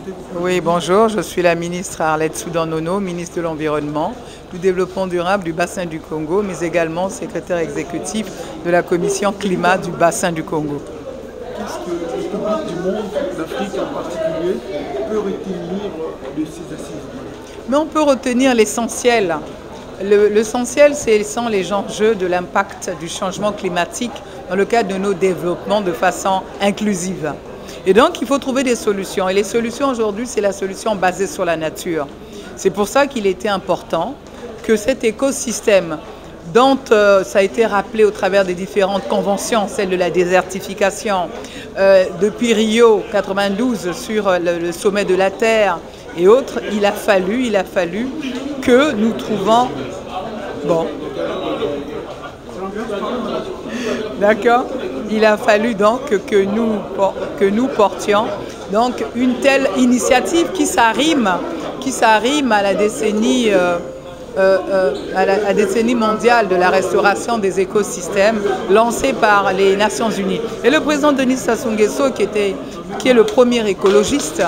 présenter? Oui, bonjour, je suis la ministre Arlette Soudan-Nono, ministre de l'Environnement, du Développement durable du Bassin du Congo, mais également secrétaire exécutif de la Commission Climat du Bassin du Congo. Qu'est-ce que le public du monde, l'Afrique en particulier, peut retenir de ces assises? Mais on peut retenir l'essentiel. L'essentiel, ce sont les enjeux de l'impact du changement climatique dans le cadre de nos développements de façon inclusive. Et donc, il faut trouver des solutions. Et les solutions aujourd'hui, c'est la solution basée sur la nature. C'est pour ça qu'il était important que cet écosystème, dont ça a été rappelé au travers des différentes conventions, celle de la désertification, depuis Rio 92 sur le sommet de la Terre et autres, il a fallu que nous trouvions... Bon. D'accord. Il a fallu donc que nous portions donc une telle initiative qui s'arrime à la décennie mondiale de la restauration des écosystèmes lancée par les Nations Unies. Et le président Denis Sassou Nguesso, qui est le premier écologiste,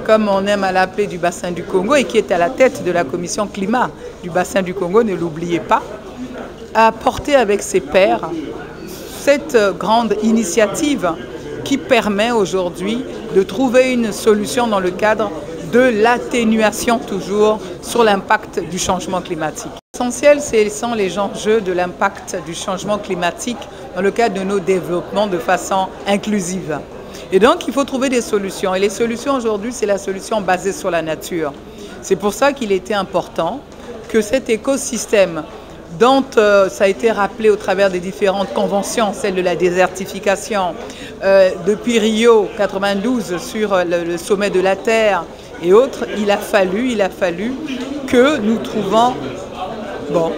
comme on aime à l'appeler, du bassin du Congo, et qui est à la tête de la commission climat du bassin du Congo, ne l'oubliez pas, a porté avec ses pairs cette grande initiative qui permet aujourd'hui de trouver une solution dans le cadre de l'atténuation toujours sur l'impact du changement climatique. L'essentiel, ce sont les enjeux de l'impact du changement climatique dans le cadre de nos développements de façon inclusive. Et donc, il faut trouver des solutions. Et les solutions aujourd'hui, c'est la solution basée sur la nature. C'est pour ça qu'il était important que cet écosystème, dont ça a été rappelé au travers des différentes conventions, celle de la désertification, depuis Rio 92 sur le sommet de la Terre et autres, il a fallu que nous trouvions... Bon.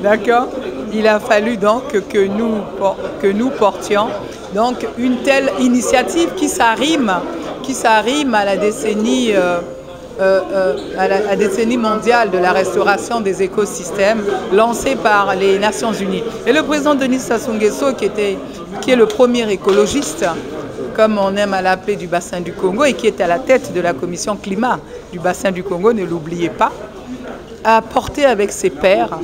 D'accord. Il a fallu donc que nous portions donc une telle initiative qui s'arrime à la décennie mondiale de la restauration des écosystèmes lancée par les Nations Unies. Et le président Denis Sassou Nguesso, qui est le premier écologiste, comme on aime à l'appeler, du bassin du Congo, et qui est à la tête de la commission climat du bassin du Congo, ne l'oubliez pas, a porté avec ses pairs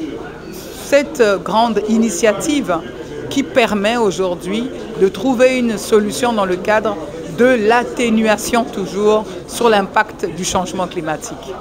cette grande initiative qui permet aujourd'hui de trouver une solution dans le cadre de l'atténuation toujours sur l'impact du changement climatique.